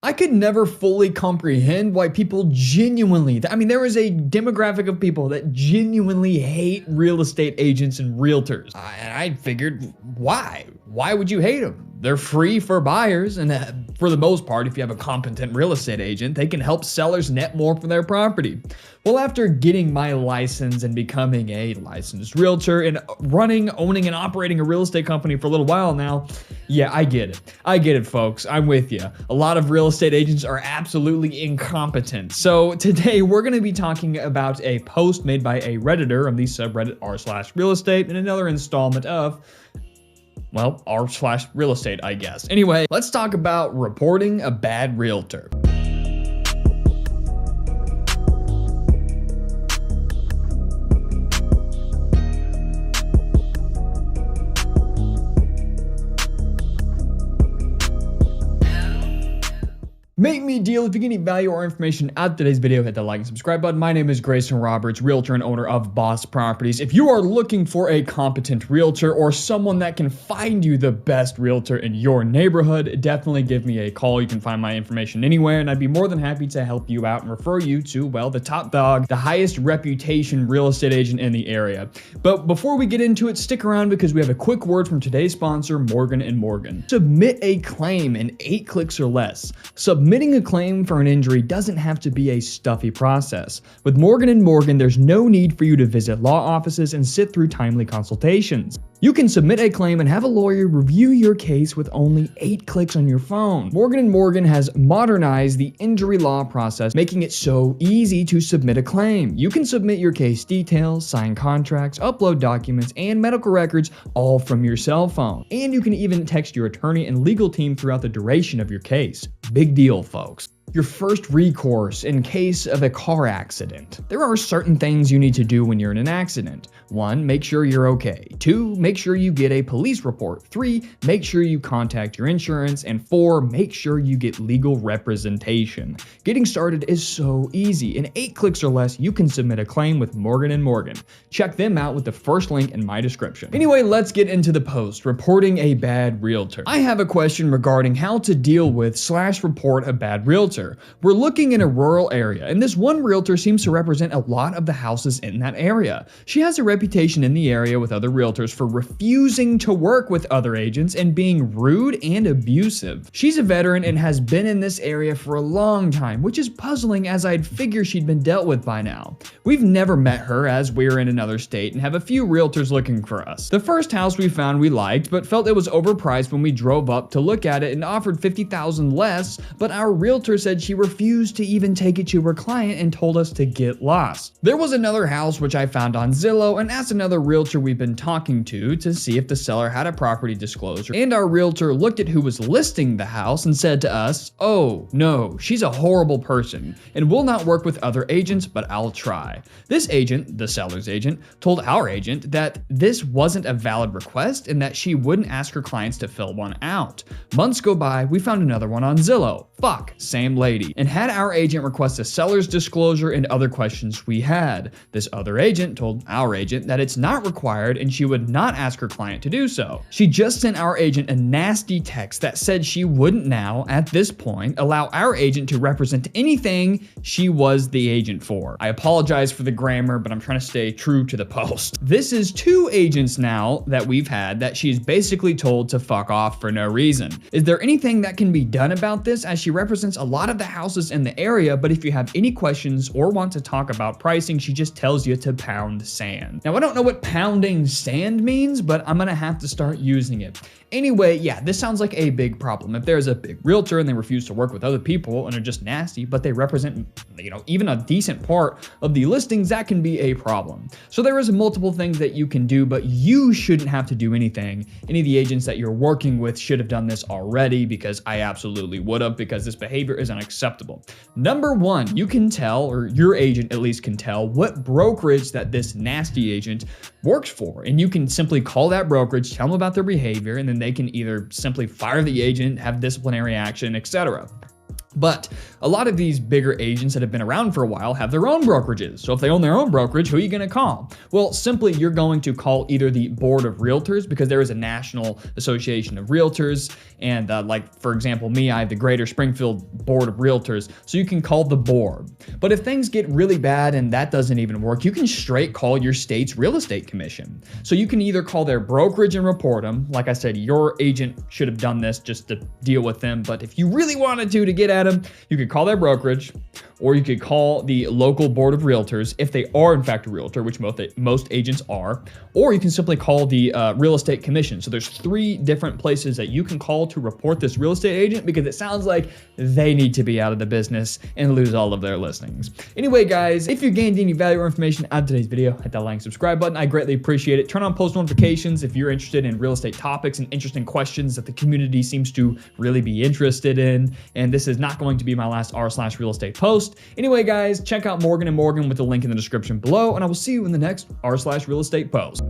I could never fully comprehend why people genuinely, there is a demographic of people that genuinely hate real estate agents and realtors. And I figured, why? Why would you hate them? They're free for buyers, and for the most part, if you have a competent real estate agent, they can help sellers net more for their property. Well, after getting my license and becoming a licensed realtor and owning and operating a real estate company for a little while now, yeah, I get it. I get it, folks. I'm with you. A lot of real estate agents are absolutely incompetent. So today we're going to be talking about a post made by a Redditor on the subreddit r/real estate and another installment of, well, r/real estate, I guess. Anyway, let's talk about reporting a bad realtor. Make me a deal. If you get any value or information out of today's video, hit the like and subscribe button. My name is Grayson Roberts, realtor and owner of Boss Properties. If you are looking for a competent realtor or someone that can find you the best realtor in your neighborhood, definitely give me a call. You can find my information anywhere, and I'd be more than happy to help you out and refer you to, well, the top dog, the highest reputation real estate agent in the area. But before we get into it, stick around because we have a quick word from today's sponsor, Morgan & Morgan. Submit a claim in 8 clicks or less. Submitting a claim for an injury doesn't have to be a stuffy process. With Morgan & Morgan, there's no need for you to visit law offices and sit through timely consultations. You can submit a claim and have a lawyer review your case with only 8 clicks on your phone. Morgan & Morgan has modernized the injury law process, making it so easy to submit a claim. You can submit your case details, sign contracts, upload documents, and medical records all from your cell phone. And you can even text your attorney and legal team throughout the duration of your case. Big deal, folks. Your first recourse in case of a car accident. There are certain things you need to do when you're in an accident. 1, make sure you're okay. 2, make sure you get a police report. 3, make sure you contact your insurance. And 4, make sure you get legal representation. Getting started is so easy. In 8 clicks or less, you can submit a claim with Morgan & Morgan. Check them out with the first link in my description. Anyway, let's get into the post, reporting a bad realtor. I have a question regarding how to deal with / report a bad realtor. We're looking in a rural area, and this one realtor seems to represent a lot of the houses in that area. She has a reputation in the area with other realtors for refusing to work with other agents and being rude and abusive. She's a veteran and has been in this area for a long time, which is puzzling as I'd figure she'd been dealt with by now. We've never met her as we're in another state and have a few realtors looking for us. The first house we found we liked, but felt it was overpriced when we drove up to look at it and offered $50,000 less, but our realtor said she refused to even take it to her client and told us to get lost. There was another house which I found on Zillow and asked another realtor we've been talking to see if the seller had a property disclosure, and our realtor looked at who was listing the house and said to us, "Oh no, she's a horrible person and will not work with other agents, but I'll try." This agent, the seller's agent, told our agent that this wasn't a valid request and that she wouldn't ask her clients to fill one out. Months go by, we found another one on Zillow. Fuck, same lady, and had our agent request a seller's disclosure and other questions we had. This other agent told our agent that it's not required and she would not ask her client to do so. She just sent our agent a nasty text that said she wouldn't now, at this point, allow our agent to represent anything she was the agent for. I apologize for the grammar, but I'm trying to stay true to the post. This is 2 agents now that we've had that she's basically told to fuck off for no reason. Is there anything that can be done about this, as she represents a lot of the houses in the area, but if you have any questions or want to talk about pricing, she just tells you to pound sand. Now, I don't know what pounding sand means, but I'm gonna have to start using it. Anyway, yeah, this sounds like a big problem. If there's a big realtor and they refuse to work with other people and are just nasty, but they represent, even a decent part of the listings, that can be a problem. So there is multiple things that you can do, but you shouldn't have to do anything. Any of the agents that you're working with should have done this already, because I absolutely would have, because this behavior is unacceptable. Number 1, you can tell, or your agent at least can tell, what brokerage that this nasty agent works for. And you can simply call that brokerage, tell them about their behavior, and then they can either simply fire the agent, have disciplinary action, etc. But a lot of these bigger agents that have been around for a while have their own brokerages. So if they own their own brokerage, who are you going to call? Well, simply you're going to call either the Board of Realtors, because there is a national association of realtors. And like, for example, me, I have the Greater Springfield Board of Realtors. So you can call the board. But if things get really bad and that doesn't even work, you can straight call your state's real estate commission. So you can either call their brokerage and report them. Like I said, your agent should have done this just to deal with them. But if you really wanted to get at them, you could call their brokerage, or you could call the local Board of Realtors if they are in fact a realtor, which most agents are, or you can simply call the real estate commission. So there's 3 different places that you can call to report this real estate agent, because it sounds like they need to be out of the business and lose all of their listings. Anyway, guys, if you gained any value or information out of today's video, hit that like and subscribe button. I greatly appreciate it. Turn on post notifications if you're interested in real estate topics and interesting questions that the community seems to really be interested in. And this is not going to be my last r/real estate post. Anyway, guys, check out Morgan & Morgan with the link in the description below, and I will see you in the next r/real estate post.